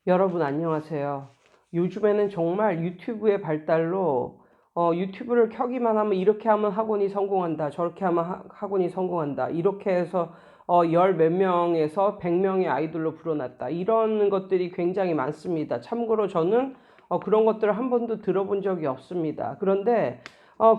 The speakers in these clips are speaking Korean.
여러분 안녕하세요. 요즘에는 정말 유튜브의 발달로 유튜브를 켜기만 하면 이렇게 하면 학원이 성공한다. 저렇게 하면 학원이 성공한다. 이렇게 해서 열 몇 명에서 100명의 아이돌로 불어났다. 이런 것들이 굉장히 많습니다. 참고로 저는 그런 것들을 한 번도 들어본 적이 없습니다. 그런데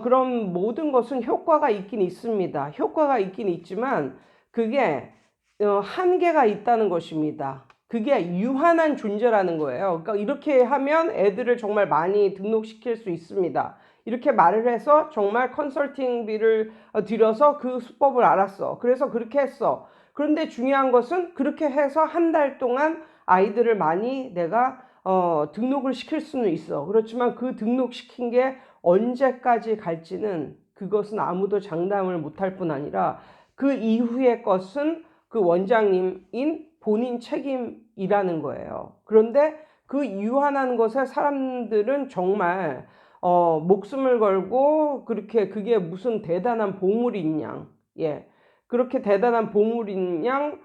그런 모든 것은 효과가 있긴 있습니다. 효과가 있긴 있지만 그게 한계가 있다는 것입니다. 그게 유한한 존재라는 거예요. 그러니까 이렇게 하면 애들을 정말 많이 등록시킬 수 있습니다. 이렇게 말을 해서 정말 컨설팅비를 들여서 그 수법을 알았어. 그래서 그렇게 했어. 그런데 중요한 것은 그렇게 해서 한 달 동안 아이들을 많이 내가 등록을 시킬 수는 있어. 그렇지만 그 등록시킨 게 언제까지 갈지는 그것은 아무도 장담을 못할 뿐 아니라 그 이후의 것은 그 원장님인 본인 책임이라는 거예요. 그런데 그 유한한 것에 사람들은 정말 목숨을 걸고 그렇게 그게 무슨 대단한 보물인 양, 예, 그렇게 대단한 보물인 양,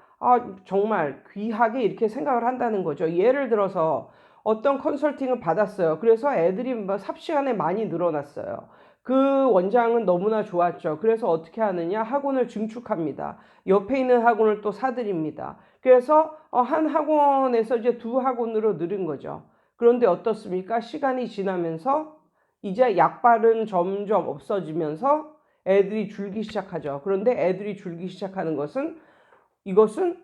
정말 귀하게 이렇게 생각을 한다는 거죠. 예를 들어서 어떤 컨설팅을 받았어요. 그래서 애들이 뭐 삽시간에 많이 늘어났어요. 그 원장은 너무나 좋았죠. 그래서 어떻게 하느냐? 학원을 증축합니다. 옆에 있는 학원을 또 사들입니다. 그래서 한 학원에서 이제 두 학원으로 늘은 거죠. 그런데 어떻습니까? 시간이 지나면서 이제 약발은 점점 없어지면서 애들이 줄기 시작하죠. 그런데 애들이 줄기 시작하는 것은 이것은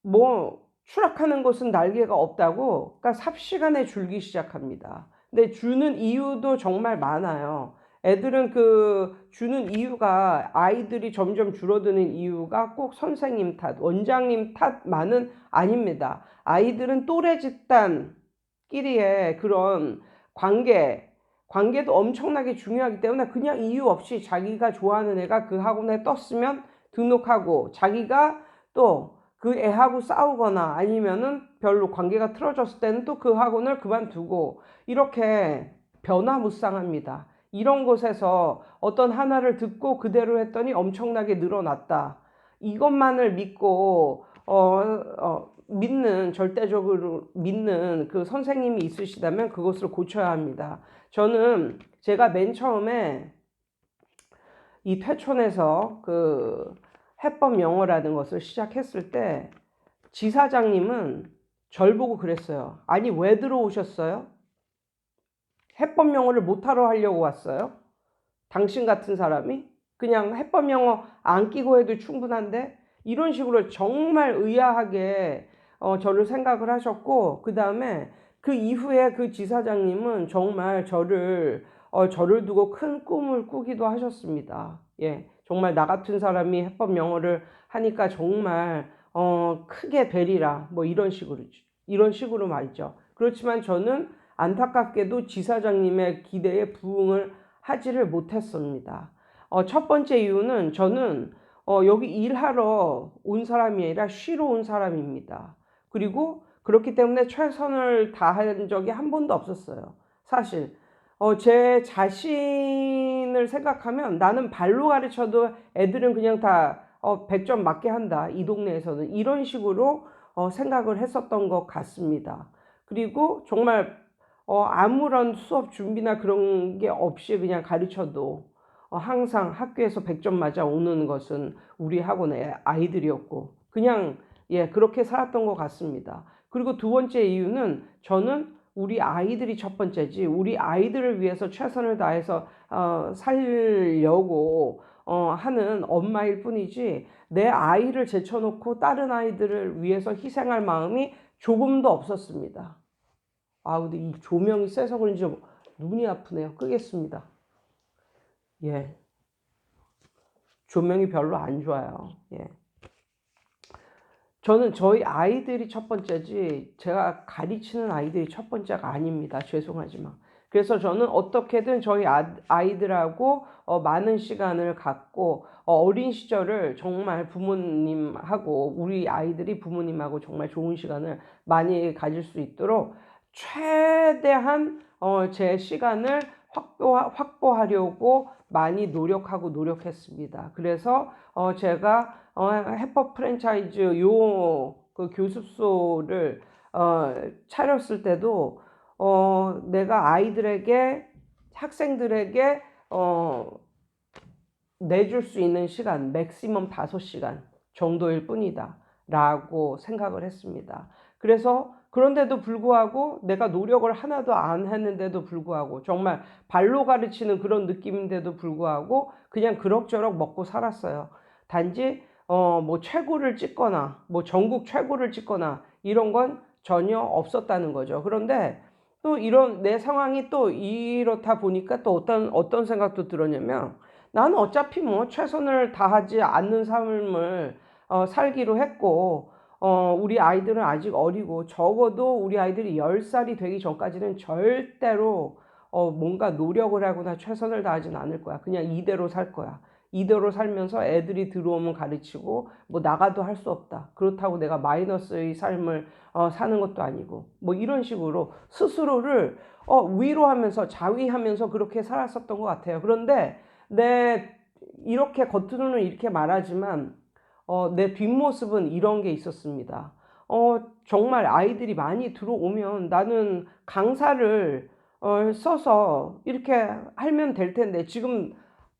뭐 추락하는 것은 날개가 없다고, 그러니까 삽시간에 줄기 시작합니다. 근데 주는 이유도 정말 많아요. 애들은 그 주는 이유가, 아이들이 점점 줄어드는 이유가 꼭 선생님 탓, 원장님 탓만은 아닙니다. 아이들은 또래 집단끼리의 그런 관계도 엄청나게 중요하기 때문에 그냥 이유 없이 자기가 좋아하는 애가 그 학원에 떴으면 등록하고, 자기가 또 그 애하고 싸우거나 아니면은 별로 관계가 틀어졌을 때는 또 그 학원을 그만두고, 이렇게 변화무쌍합니다. 이런 곳에서 어떤 하나를 듣고 그대로 했더니 엄청나게 늘어났다. 이것만을 믿고 믿는, 절대적으로 믿는 그 선생님이 있으시다면 그것을 고쳐야 합니다. 저는 제가 맨 처음에 이 퇴촌에서 그 해법 영어라는 것을 시작했을 때 지사장님은 절 보고 그랬어요. 아니, 왜 들어오셨어요? 해법 영어를 못하러 하려고 왔어요? 당신 같은 사람이? 그냥 해법 영어 안 끼고 해도 충분한데? 이런 식으로 정말 의아하게 저를 생각을 하셨고, 그 다음에 그 이후에 그 지사장님은 정말 저를 두고 큰 꿈을 꾸기도 하셨습니다. 예, 정말 나 같은 사람이 해법 영어를 하니까 정말 크게 되리라, 뭐 이런 식으로 말이죠. 그렇지만 저는 안타깝게도 지사장님의 기대에 부응을 하지를 못했습니다. 첫 번째 이유는 저는 여기 일하러 온 사람이 아니라 쉬러 온 사람입니다. 그리고 그렇기 때문에 최선을 다한 적이 한 번도 없었어요. 사실 제 자신을 생각하면 나는 발로 가르쳐도 애들은 그냥 다 100점 맞게 한다. 이 동네에서는 이런 식으로 생각을 했었던 것 같습니다. 그리고 정말 아무런 수업 준비나 그런 게 없이 그냥 가르쳐도 항상 학교에서 100점 맞아 오는 것은 우리 학원의 아이들이었고, 그냥 예, 그렇게 살았던 것 같습니다. 그리고 두 번째 이유는 저는 우리 아이들이 첫 번째지, 우리 아이들을 위해서 최선을 다해서 살려고 하는 엄마일 뿐이지, 내 아이를 제쳐놓고 다른 아이들을 위해서 희생할 마음이 조금도 없었습니다. 근데 이 조명이 세서 그런지 눈이 아프네요. 끄겠습니다. 예. 조명이 별로 안 좋아요. 예. 저는 저희 아이들이 첫 번째지 제가 가르치는 아이들이 첫 번째가 아닙니다. 죄송하지만. 그래서 저는 어떻게든 저희 아이들하고 많은 시간을 갖고 어린 시절을 정말 부모님하고, 우리 아이들이 부모님하고 정말 좋은 시간을 많이 가질 수 있도록 최대한 제 시간을 확보하려고 많이 노력했습니다. 그래서 제가 해퍼 프랜차이즈 요 그 교습소를 차렸을 때도 내가 아이들에게, 학생들에게 내줄 수 있는 시간 맥시멈 5시간 정도일 뿐이다 라고 생각을 했습니다. 그래서 그런데도 불구하고 내가 노력을 하나도 안 했는데도 불구하고 정말 발로 가르치는 그런 느낌인데도 불구하고 그냥 그럭저럭 먹고 살았어요. 단지 뭐 최고를 찍거나 뭐 전국 최고를 찍거나 이런 건 전혀 없었다는 거죠. 그런데 또 이런 내 상황이 또 이렇다 보니까 또 어떤 생각도 들었냐면, 나는 어차피 뭐 최선을 다하지 않는 삶을 살기로 했고, 우리 아이들은 아직 어리고 적어도 우리 아이들이 10살이 되기 전까지는 절대로 뭔가 노력을 하거나 최선을 다하진 않을 거야. 그냥 이대로 살 거야. 이대로 살면서 애들이 들어오면 가르치고 뭐 나가도 할 수 없다. 그렇다고 내가 마이너스의 삶을 사는 것도 아니고 뭐 이런 식으로 스스로를 위로하면서 자위하면서 그렇게 살았었던 것 같아요. 그런데 이렇게 겉으로는 이렇게 말하지만 내 뒷모습은 이런 게 있었습니다. 정말 아이들이 많이 들어오면 나는 강사를 써서 이렇게 하면 될 텐데, 지금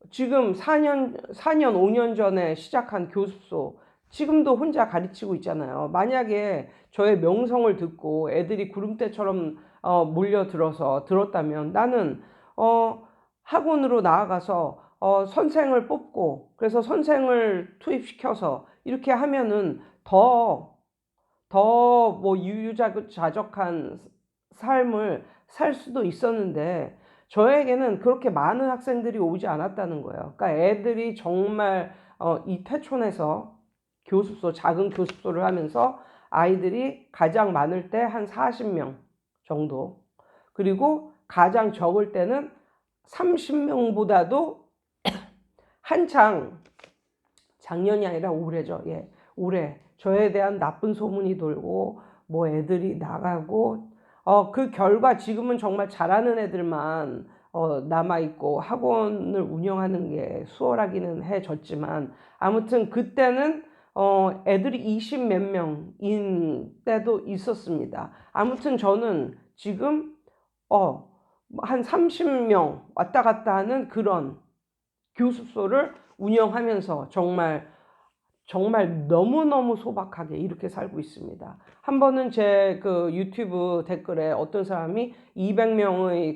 4년 5년 전에 시작한 교습소 지금도 혼자 가르치고 있잖아요. 만약에 저의 명성을 듣고 애들이 구름대처럼 몰려들어서 들었다면, 나는 학원으로 나아가서 선생을 뽑고, 그래서 선생을 투입시켜서 이렇게 하면은 더 뭐 유유자적한 삶을 살 수도 있었는데, 저에게는 그렇게 많은 학생들이 오지 않았다는 거예요. 그러니까 애들이 정말 이 퇴촌에서 작은 교습소를 하면서 아이들이 가장 많을 때 한 40명 정도, 그리고 가장 적을 때는 30명보다도 한창, 작년이 아니라 올해죠. 예, 올해 저에 대한 나쁜 소문이 돌고 뭐 애들이 나가고, 그 결과 지금은 정말 잘하는 애들만 남아있고 학원을 운영하는 게 수월하기는 해졌지만, 아무튼 그때는 애들이 20 몇 명인 때도 있었습니다. 아무튼 저는 지금 한 30명 왔다 갔다 하는 그런 교습소를 운영하면서 정말 너무너무 소박하게 이렇게 살고 있습니다. 한 번은 제 그 유튜브 댓글에 어떤 사람이 200명의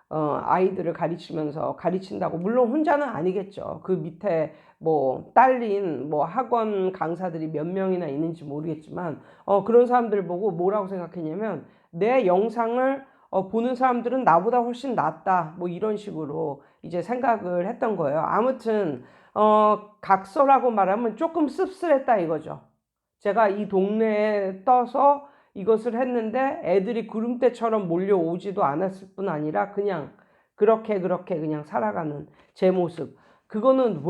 아이들을 가르친다고, 물론 혼자는 아니겠죠. 그 밑에 뭐 딸린 뭐 학원 강사들이 몇 명이나 있는지 모르겠지만, 그런 사람들 보고 뭐라고 생각했냐면, 내 영상을 보는 사람들은 나보다 훨씬 낫다, 뭐 이런 식으로 이제 생각을 했던 거예요. 아무튼 각서라고 말하면 조금 씁쓸했다 이거죠. 제가 이 동네에 떠서 이것을 했는데 애들이 구름대처럼 몰려오지도 않았을 뿐 아니라 그냥 그렇게 그냥 살아가는 제 모습, 그것은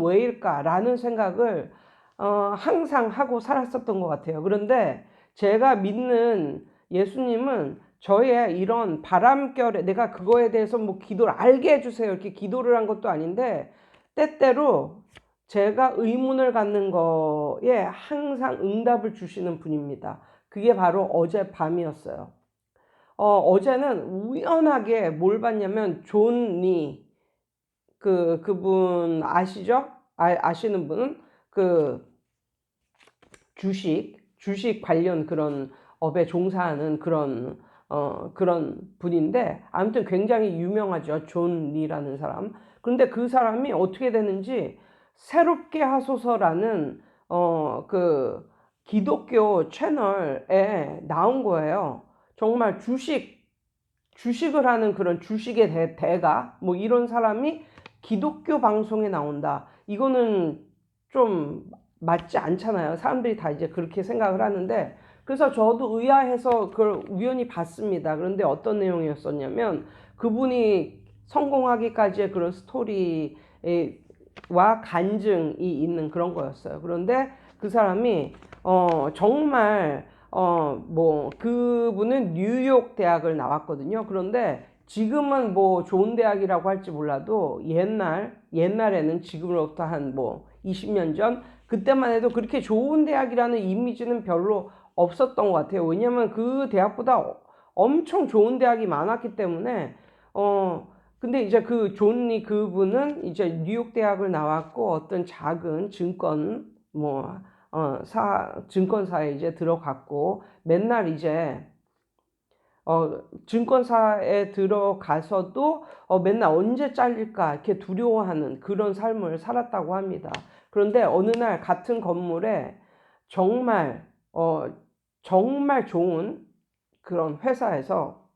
왜일까라는 생각을 항상 하고 살았었던 것 같아요. 그런데 제가 믿는 예수님은 저의 이런 바람결에, 내가 그거에 대해서 뭐 기도를 알게 해주세요 이렇게 기도를 한 것도 아닌데, 때때로 제가 의문을 갖는 거에 항상 응답을 주시는 분입니다. 그게 바로 어젯밤이었어요. 어제는 우연하게 뭘 봤냐면, 존니, 그분 아시죠? 아시는 분은 그 주식 관련 그런 업에 종사하는 그런 분인데, 아무튼 굉장히 유명하죠. 존 리라는 사람. 그런데 그 사람이 어떻게 되는지, 새롭게 하소서라는 그 기독교 채널에 나온 거예요. 정말 주식을 하는 그런 주식의 대가 뭐 이런 사람이 기독교 방송에 나온다. 이거는 좀 맞지 않잖아요. 사람들이 다 이제 그렇게 생각을 하는데, 그래서 저도 의아해서 그걸 우연히 봤습니다. 그런데 어떤 내용이었었냐면, 그분이 성공하기까지의 그런 스토리와 간증이 있는 그런 거였어요. 그런데 그 사람이 정말 뭐 그분은 뉴욕 대학을 나왔거든요. 그런데 지금은 뭐 좋은 대학이라고 할지 몰라도 옛날에는, 지금으로부터 한 뭐 20년 전, 그때만 해도 그렇게 좋은 대학이라는 이미지는 별로 없었던 것 같아요. 왜냐면 그 대학보다 엄청 좋은 대학이 많았기 때문에 근데 이제 그 존리 그분은 이제 뉴욕 대학을 나왔고 어떤 작은 증권 증권사에 이제 들어갔고 맨날 이제 증권사에 들어가서도 맨날 언제 잘릴까 이렇게 두려워하는 그런 삶을 살았다고 합니다. 그런데 어느 날 같은 건물에 정말 정말 좋은 그런 회사에서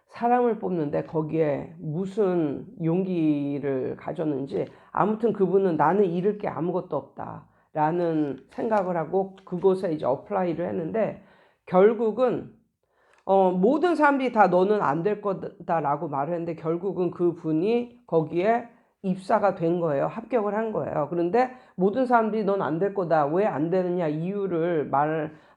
사람을 뽑는데 거기에 무슨 용기를 가졌는지 아무튼 그분은 나는 잃을 게 아무것도 없다 라는 생각을 하고 그곳에 이제 어플라이를 했는데 결국은 모든 사람들이 다 너는 안 될 거다라고 말을 했는데 결국은 그분이 거기에 입사가 된 거예요. 합격을 한 거예요. 그런데 모든 사람들이 넌 안 될 거다. 왜 안 되느냐 이유를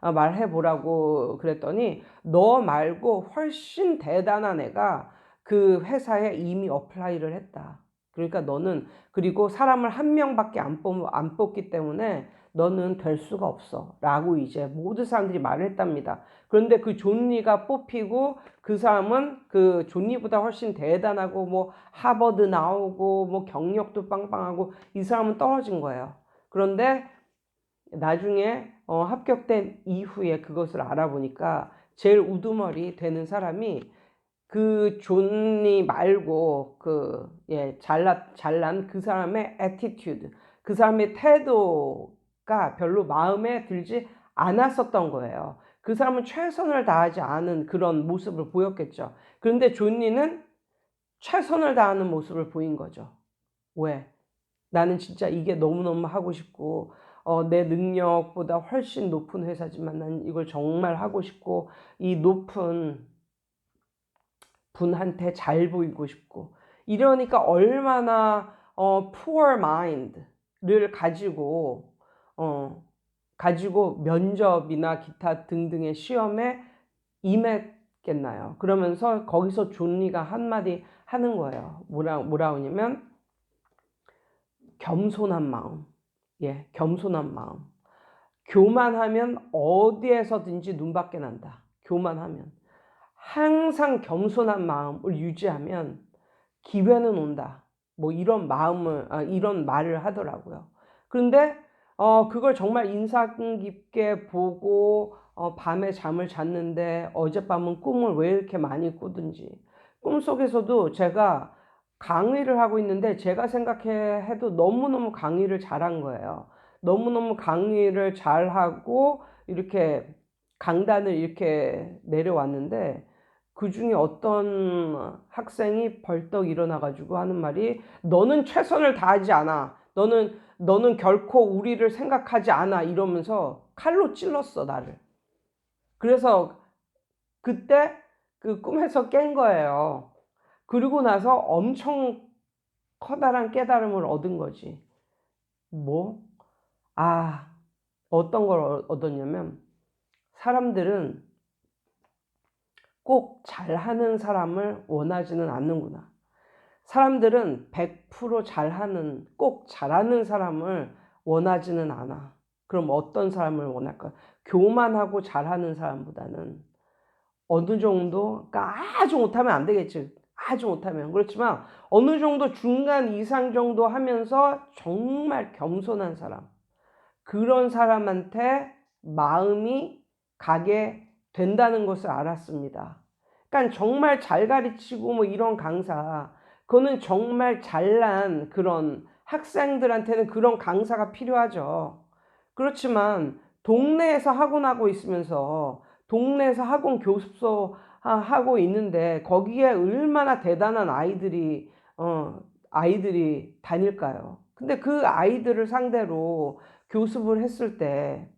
말해 보라고 그랬더니 너 말고 훨씬 대단한 애가 그 회사에 이미 어플라이를 했다. 그러니까 너는 그리고 사람을 한 명밖에 안 뽑기 때문에 너는 될 수가 없어 라고 이제 모든 사람들이 말을 했답니다. 그런데 그 존리가 뽑히고 그 사람은 그 존리보다 훨씬 대단하고 뭐 하버드 나오고 뭐 경력도 빵빵하고 이 사람은 떨어진 거예요. 그런데 나중에 합격된 이후에 그것을 알아보니까 제일 우두머리 되는 사람이 그 존리 말고 잘난 그 사람의 attitude, 그 사람의 태도가 별로 마음에 들지 않았었던 거예요. 그 사람은 최선을 다하지 않은 그런 모습을 보였겠죠. 그런데 존리는 최선을 다하는 모습을 보인 거죠. 왜? 나는 진짜 이게 너무너무 하고 싶고 내 능력보다 훨씬 높은 회사지만 난 이걸 정말 하고 싶고 이 높은 분한테 잘 보이고 싶고 이러니까 얼마나 poor mind를 가지고 면접이나 기타 등등의 시험에 임했겠나요? 그러면서 거기서 존리가 한마디 하는 거예요. 뭐라 하냐면 겸손한 마음. 예, 겸손한 마음. 교만하면 어디에서든지 눈밖에 난다. 교만하면. 항상 겸손한 마음을 유지하면 기회는 온다. 뭐 이런 이런 말을 하더라고요. 그런데 그걸 정말 인상 깊게 보고 밤에 잠을 잤는데 어젯밤은 꿈을 왜 이렇게 많이 꾸든지 꿈속에서도 제가 강의를 하고 있는데 제가 생각해도 너무너무 강의를 잘한 거예요. 너무너무 강의를 잘하고 이렇게 강단을 이렇게 내려왔는데 그 중에 어떤 학생이 벌떡 일어나 가지고 하는 말이 너는 최선을 다하지 않아. 너는 결코 우리를 생각하지 않아. 이러면서 칼로 찔렀어, 나를. 그래서 그때 그 꿈에서 깬 거예요. 그리고 나서 엄청 커다란 깨달음을 얻은 거지. 뭐? 어떤 걸 얻었냐면 사람들은 꼭 잘하는 사람을 원하지는 않는구나. 사람들은 100% 꼭 잘하는 사람을 원하지는 않아. 그럼 어떤 사람을 원할까? 교만하고 잘하는 사람보다는 어느 정도, 그러니까 아주 못하면 안 되겠지. 아주 못하면. 그렇지만 어느 정도 중간 이상 정도 하면서 정말 겸손한 사람. 그런 사람한테 마음이 가게 된다는 것을 알았습니다. 그러니까 정말 잘 가르치고 뭐 이런 강사, 그거는 정말 잘난 그런 학생들한테는 그런 강사가 필요하죠. 그렇지만 동네에서 학원하고 있으면서 동네에서 학원 교습소 하고 있는데 거기에 얼마나 대단한 아이들이 다닐까요? 근데 그 아이들을 상대로 교습을 했을 때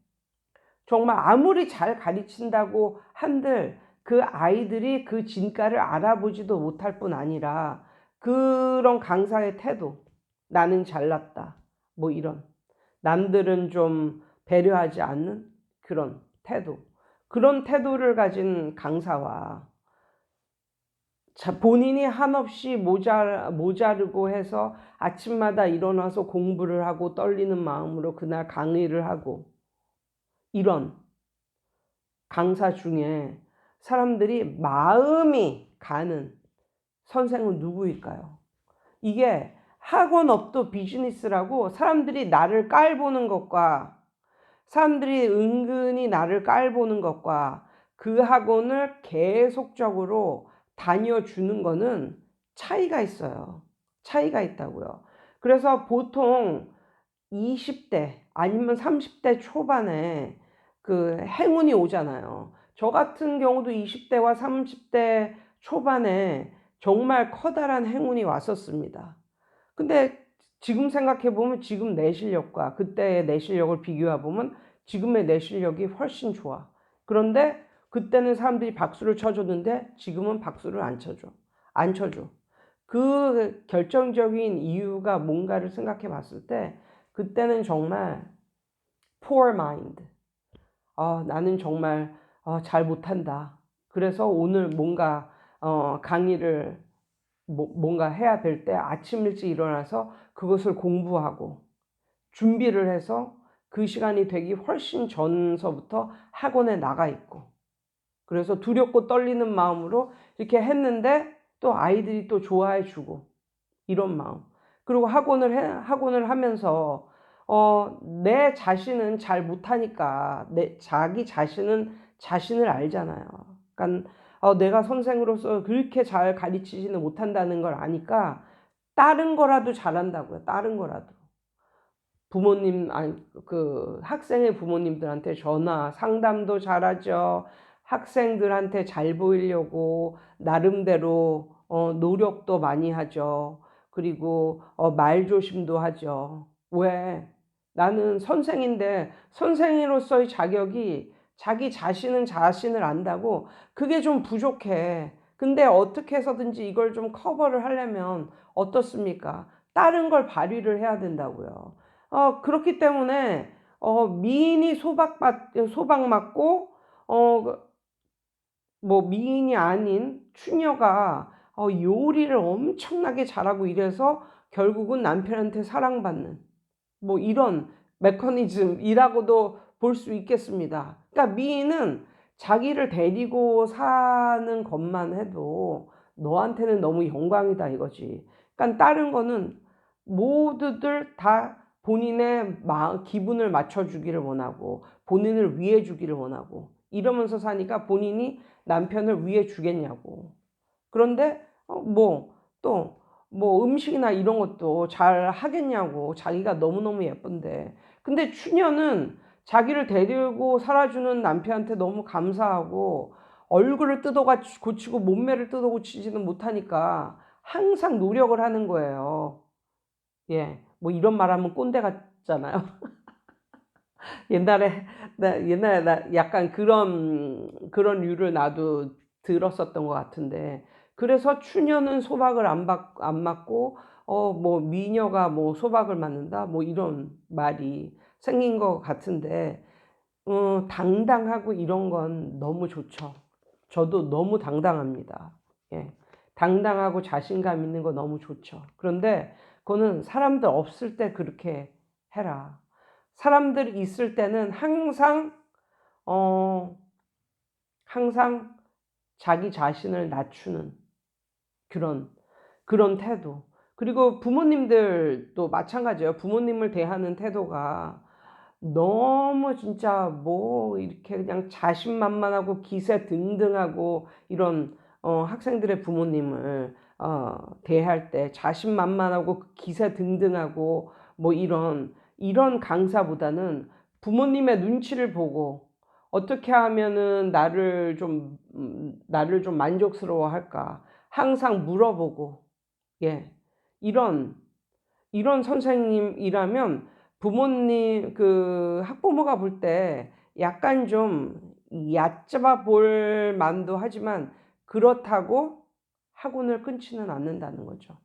정말 아무리 잘 가르친다고 한들 그 아이들이 그 진가를 알아보지도 못할 뿐 아니라 그런 강사의 태도, 나는 잘났다, 뭐 이런 남들은 좀 배려하지 않는 그런 태도를 가진 강사와 본인이 한없이 모자르고 해서 아침마다 일어나서 공부를 하고 떨리는 마음으로 그날 강의를 하고, 이런 강사 중에 사람들이 마음이 가는 선생은 누구일까요? 이게 학원 업도 비즈니스라고, 사람들이 나를 깔보는 것과, 사람들이 은근히 나를 깔보는 것과 그 학원을 계속적으로 다녀주는 거는 차이가 있어요. 차이가 있다고요. 그래서 보통 20대 아니면 30대 초반에 그 행운이 오잖아요. 저 같은 경우도 20대와 30대 초반에 정말 커다란 행운이 왔었습니다. 근데 지금 생각해 보면 지금 내 실력과 그때의 내 실력을 비교해 보면 지금의 내 실력이 훨씬 좋아. 그런데 그때는 사람들이 박수를 쳐줬는데 지금은 박수를 안 쳐줘. 안 쳐줘. 그 결정적인 이유가 뭔가를 생각해 봤을 때 그때는 정말 poor mind. 나는 정말 잘 못한다. 그래서 오늘 뭔가 강의를 뭔가 해야 될 때 아침 일찍 일어나서 그것을 공부하고 준비를 해서 그 시간이 되기 훨씬 전서부터 학원에 나가 있고, 그래서 두렵고 떨리는 마음으로 이렇게 했는데 또 아이들이 또 좋아해 주고, 이런 마음. 그리고 학원을 하면서 내 자신은 잘 못하니까 자기 자신은 자신을 알잖아요. 그러니까 내가 선생으로서 그렇게 잘 가르치지는 못한다는 걸 아니까 다른 거라도 잘한다고요. 다른 거라도. 부모님, 아니, 그 학생의 부모님들한테 전화, 상담도 잘하죠. 학생들한테 잘 보이려고 나름대로 노력도 많이 하죠. 그리고 말조심도 하죠. 왜? 나는 선생인데 선생으로서의 자격이 자기 자신은 자신을 안다고, 그게 좀 부족해. 근데 어떻게 해서든지 이걸 좀 커버를 하려면 어떻습니까? 다른 걸 발휘를 해야 된다고요. 그렇기 때문에 미인이 소박 맞고 뭐 미인이 아닌 추녀가 요리를 엄청나게 잘하고 이래서 결국은 남편한테 사랑받는, 뭐 이런 메커니즘이라고도 볼 수 있겠습니다. 그러니까 미인은 자기를 데리고 사는 것만 해도 너한테는 너무 영광이다 이거지. 그러니까 다른 거는 모두들 다 본인의 기분을 맞춰주기를 원하고 본인을 위해 주기를 원하고 이러면서 사니까 본인이 남편을 위해 주겠냐고. 그런데 또 뭐 음식이나 이런 것도 잘 하겠냐고, 자기가 너무너무 예쁜데. 근데 추녀는 자기를 데리고 살아주는 남편한테 너무 감사하고 얼굴을 뜯어 고치고 몸매를 뜯어 고치지는 못하니까 항상 노력을 하는 거예요. 예, 뭐 이런 말하면 꼰대 같잖아요. 옛날에 나 약간 그런 류를 나도 들었었던 것 같은데, 그래서 추녀는 소박을 안 맞고 뭐 미녀가 뭐 소박을 맞는다 뭐 이런 말이 생긴 것 같은데, 당당하고 이런 건 너무 좋죠. 저도 너무 당당합니다. 예. 당당하고 자신감 있는 거 너무 좋죠. 그런데 그거는 사람들 없을 때 그렇게 해라. 사람들 있을 때는 어, 항상 자기 자신을 낮추는 그런, 그런 태도. 그리고 부모님들도 마찬가지예요. 부모님을 대하는 태도가 너무 진짜 뭐 이렇게 그냥 자신만만하고 기세등등하고 이런 학생들의 부모님을 대할 때 자신만만하고 기세등등하고 뭐 이런 강사보다는 부모님의 눈치를 보고 어떻게 하면은 나를 좀 만족스러워할까 항상 물어보고, 예, 이런 선생님이라면 부모님 그 학부모가 볼 때 약간 좀 얕잡아 볼 만도 하지만 그렇다고 학원을 끊지는 않는다는 거죠.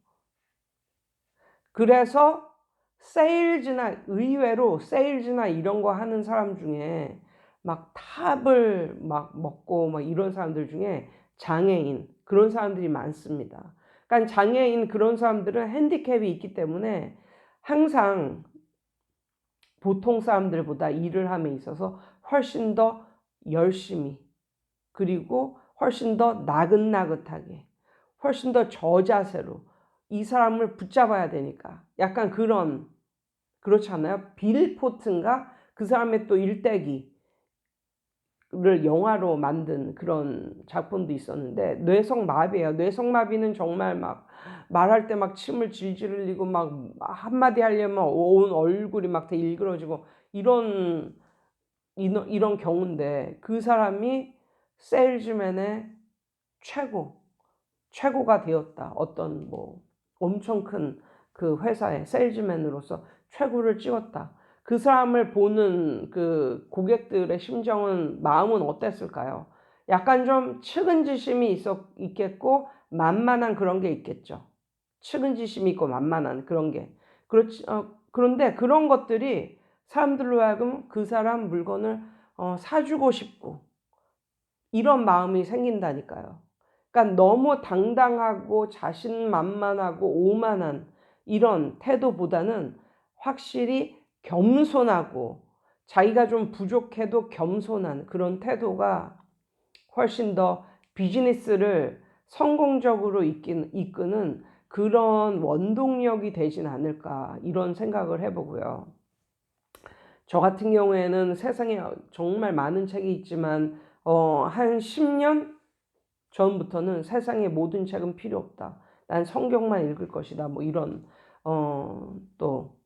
그래서 의외로 세일즈나 이런 거 하는 사람 중에 막 탑을 막 먹고 막 이런 사람들 중에 장애인 그런 사람들이 많습니다. 그러니까 장애인 그런 사람들은 핸디캡이 있기 때문에 항상 보통 사람들보다 일을 함에 있어서 훨씬 더 열심히, 그리고 훨씬 더 나긋나긋하게, 훨씬 더 저자세로 이 사람을 붙잡아야 되니까 약간 그런, 그렇잖아요. 빌 포튼가 그 사람의 또 일대기를 영화로 만든 그런 작품도 있었는데, 뇌성마비예요. 뇌성마비는 정말 막 말할 때 막 침을 질질 흘리고 막 한마디 하려면 온 얼굴이 막 다 일그러지고 이런 경우인데, 그 사람이 세일즈맨의 최고가 되었다. 어떤 뭐 엄청 큰 그 회사의 세일즈맨으로서 최고를 찍었다. 그 사람을 보는 그 고객들의 심정은, 마음은 어땠을까요? 약간 좀 측은지심이 있겠고 만만한 그런 게 있겠죠. 측은지심이 있고 만만한 그런 게. 그런데 그런 것들이 사람들로 하여금 그 사람 물건을 사주고 싶고 이런 마음이 생긴다니까요. 그러니까 너무 당당하고 자신만만하고 오만한 이런 태도보다는 확실히 겸손하고, 자기가 좀 부족해도 겸손한 그런 태도가 훨씬 더 비즈니스를 성공적으로 이끄는 그런 원동력이 되진 않을까, 이런 생각을 해보고요. 저 같은 경우에는 세상에 정말 많은 책이 있지만 한 10년 전부터는 세상의 모든 책은 필요 없다, 난 성경만 읽을 것이다, 뭐 이런 또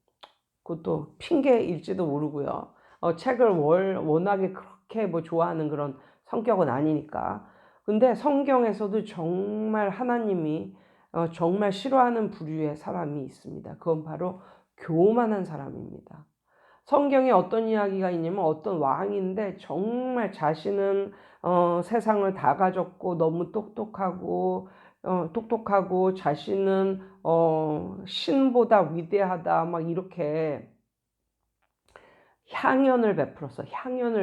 그것도 핑계일지도 모르고요. 책을 워낙에 그렇게 뭐 좋아하는 그런 성격은 아니니까. 근데 성경에서도 정말 하나님이 정말 싫어하는 부류의 사람이 있습니다. 그건 바로 교만한 사람입니다. 성경에 어떤 이야기가 있냐면, 어떤 왕인데 정말 자신은 세상을 다 가졌고 너무 똑똑하고 자신은 신보다 위대하다 막 이렇게 향연을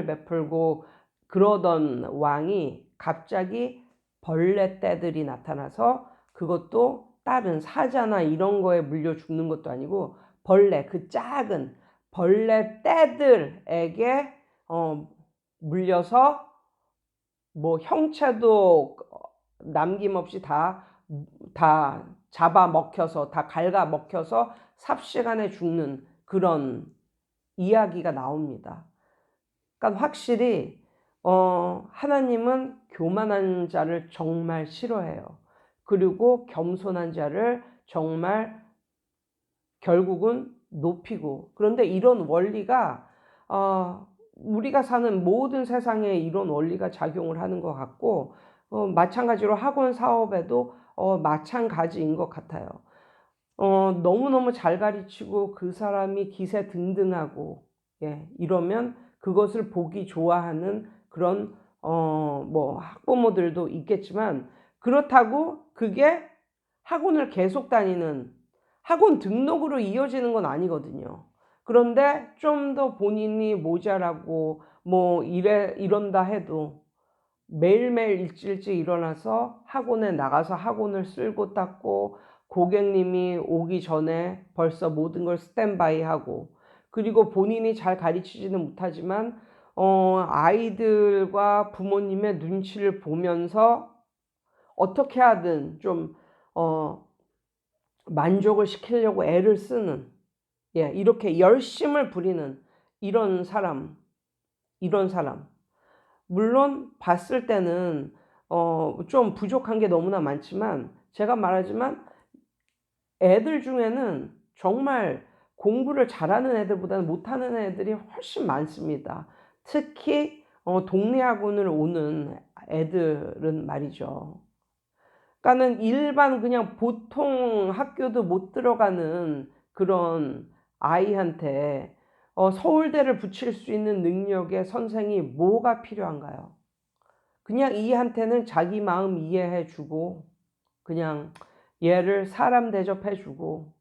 베풀고 그러던 왕이 갑자기 벌레 떼들이 나타나서, 그것도 다른 사자나 이런 거에 물려 죽는 것도 아니고 그 작은 벌레 떼들에게 물려서 뭐 형체도 남김없이 다 잡아먹혀서, 다 갉아먹혀서 삽시간에 죽는 그런 이야기가 나옵니다. 그러니까 확실히 하나님은 교만한 자를 정말 싫어해요. 그리고 겸손한 자를 정말 결국은 높이고. 그런데 이런 원리가 우리가 사는 모든 세상에 이런 원리가 작용을 하는 것 같고, 마찬가지로 학원 사업에도 마찬가지인 것 같아요. 너무너무 잘 가르치고 그 사람이 기세 등등하고, 예, 이러면 그것을 보기 좋아하는 그런 뭐 학부모들도 있겠지만, 그렇다고 그게 학원을 계속 다니는, 학원 등록으로 이어지는 건 아니거든요. 그런데 좀 더 본인이 모자라고 뭐 이런다 해도 매일매일 일찍 일어나서 학원에 나가서 학원을 쓸고 닦고, 고객님이 오기 전에 벌써 모든 걸 스탠바이 하고, 그리고 본인이 잘 가르치지는 못하지만 아이들과 부모님의 눈치를 보면서 어떻게 하든 좀 만족을 시키려고 애를 쓰는, 예, 이렇게 열심을 부리는 이런 사람. 물론 봤을 때는 좀 부족한 게 너무나 많지만, 제가 말하지만 애들 중에는 정말 공부를 잘하는 애들보다는 못하는 애들이 훨씬 많습니다. 특히 동네 학원을 오는 애들은 말이죠. 그러니까는 일반 그냥 보통 학교도 못 들어가는 그런 아이한테 서울대를 붙일 수 있는 능력의 선생이 뭐가 필요한가요? 그냥 이한테는 자기 마음 이해해주고, 그냥 얘를 사람 대접해주고,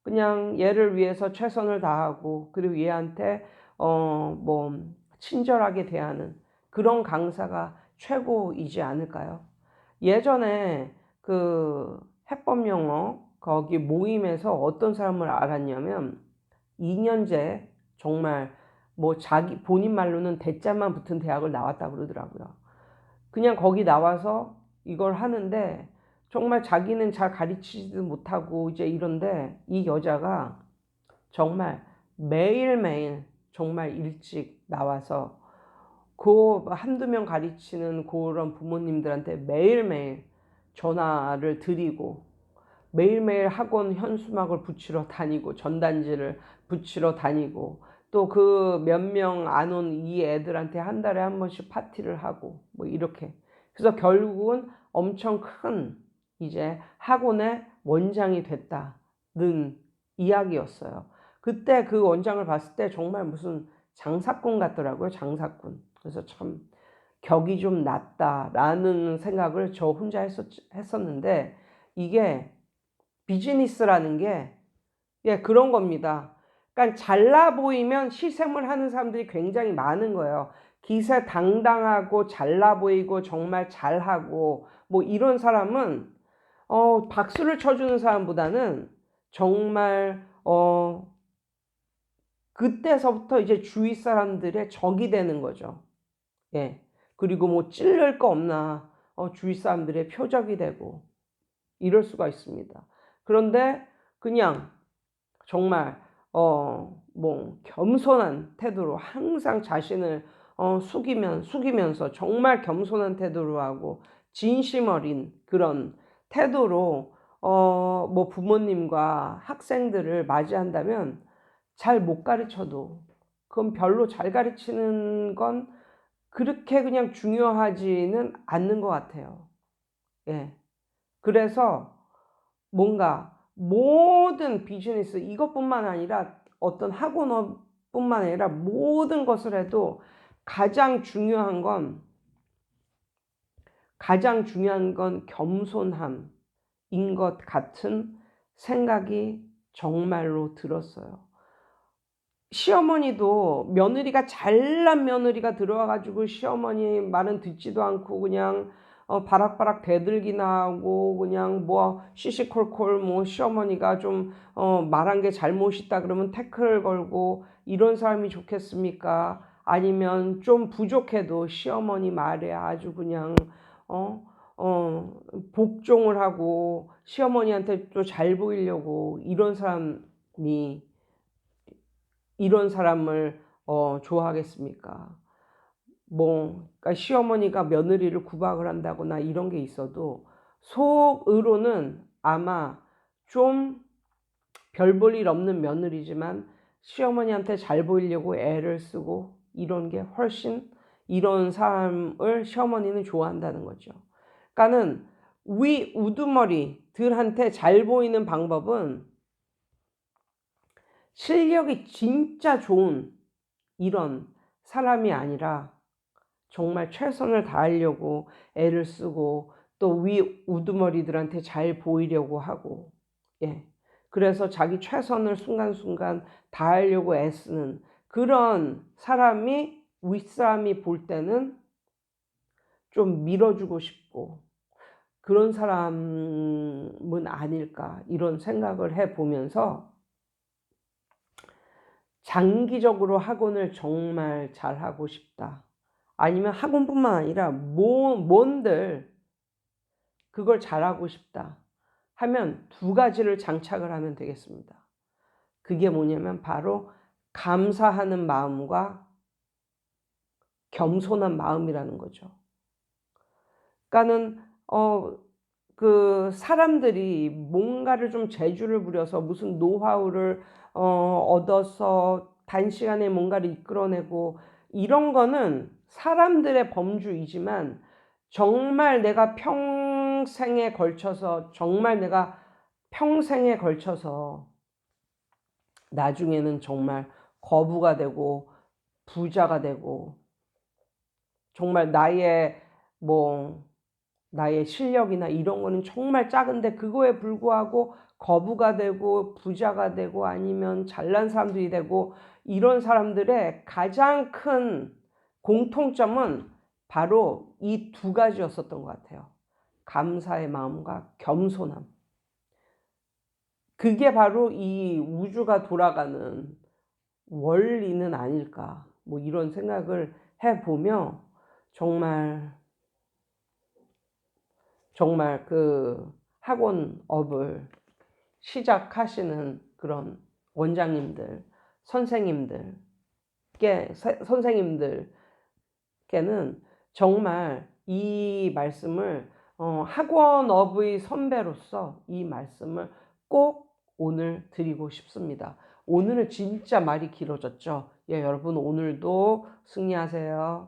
그냥 얘를 위해서 최선을 다하고, 그리고 얘한테 뭐 친절하게 대하는 그런 강사가 최고이지 않을까요? 예전에 그 해법영어 거기 모임에서 어떤 사람을 알았냐면 2년제 정말 뭐 자기 본인 말로는 대자만 붙은 대학을 나왔다 그러더라고요. 그냥 거기 나와서 이걸 하는데 정말 자기는 잘 가르치지도 못하고 이제 이런데 이 여자가 정말 매일매일 정말 일찍 나와서 그 한두 명 가르치는 그런 부모님들한테 매일매일 전화를 드리고 매일매일 학원 현수막을 붙이러 다니고 전단지를 붙이러 다니고 또 그 몇 명 안 온 이 애들한테 한 달에 한 번씩 파티를 하고 뭐 이렇게. 그래서 결국은 엄청 큰 이제 학원의 원장이 됐다는 이야기였어요. 그때 그 원장을 봤을 때 정말 무슨 장사꾼 같더라고요. 장사꾼. 그래서 참 격이 좀 낮다라는 생각을 저 혼자 했었는데 이게 비즈니스라는 게 예, 그런 겁니다. 그러니까 잘나 보이면 시샘을 하는 사람들이 굉장히 많은 거예요. 기세 당당하고 잘나 보이고 정말 잘하고 뭐 이런 사람은 박수를 쳐주는 사람보다는 정말 그때서부터 이제 주위 사람들의 적이 되는 거죠. 예. 그리고 뭐 찔릴 거 없나 주위 사람들의 표적이 되고 이럴 수가 있습니다. 그런데 그냥 정말 뭐 겸손한 태도로 항상 자신을 숙이면서 정말 겸손한 태도로 하고 진심 어린 그런 태도로 뭐 부모님과 학생들을 맞이한다면 잘 못 가르쳐도 그건 별로 잘 가르치는 건 그렇게 그냥 중요하지는 않는 것 같아요. 예. 그래서 뭔가 모든 비즈니스 이것뿐만 아니라 어떤 학원뿐만 아니라 모든 것을 해도 가장 중요한 건 겸손함인 것 같은 생각이 정말로 들었어요. 시어머니도 며느리가 잘난 며느리가 들어와 가지고 시어머니 말은 듣지도 않고 그냥 바락바락 대들기나 하고 그냥 뭐 시시콜콜 뭐 시어머니가 좀 말한 게 잘못 있다 그러면 태클 걸고 이런 사람이 좋겠습니까? 아니면 좀 부족해도 시어머니 말에 아주 그냥 어, 복종을 하고 시어머니한테 또 잘 보이려고 이런 사람을 좋아하겠습니까? 뭐, 그러니까 시어머니가 며느리를 구박을 한다거나 이런 게 있어도 속으로는 아마 좀 별 볼 일 없는 며느리지만 시어머니한테 잘 보이려고 애를 쓰고 이런 게 훨씬 이런 사람을 시어머니는 좋아한다는 거죠. 그러니까는 위 우두머리들한테 잘 보이는 방법은 실력이 진짜 좋은 이런 사람이 아니라 정말 최선을 다하려고 애를 쓰고 또 위 우두머리들한테 잘 보이려고 하고 예. 그래서 자기 최선을 순간순간 다하려고 애쓰는 그런 사람이 윗사람이 볼 때는 좀 밀어주고 싶고 그런 사람은 아닐까 이런 생각을 해보면서 장기적으로 학원을 정말 잘하고 싶다. 아니면 학원뿐만 아니라 뭔들 그걸 잘하고 싶다 하면 두 가지를 장착을 하면 되겠습니다. 그게 뭐냐면 바로 감사하는 마음과 겸손한 마음이라는 거죠. 그러니까는 그 사람들이 뭔가를 좀 재주를 부려서 무슨 노하우를 얻어서 단시간에 뭔가를 이끌어내고 이런 거는 사람들의 범주이지만 정말 내가 평생에 걸쳐서 나중에는 정말 거부가 되고 부자가 되고 정말 나의 실력이나 이런 거는 정말 작은데 그거에 불구하고 거부가 되고 부자가 되고 아니면 잘난 사람들이 되고 이런 사람들의 가장 큰 공통점은 바로 이 두 가지였었던 것 같아요. 감사의 마음과 겸손함. 그게 바로 이 우주가 돌아가는 원리는 아닐까. 뭐 이런 생각을 해보며 정말 그 학원업을 시작하시는 그런 원장님들, 선생님들께는 정말 이 말씀을 학원업의 선배로서 이 말씀을 꼭 오늘 드리고 싶습니다. 오늘은 진짜 말이 길어졌죠? 예, 여러분 오늘도 승리하세요.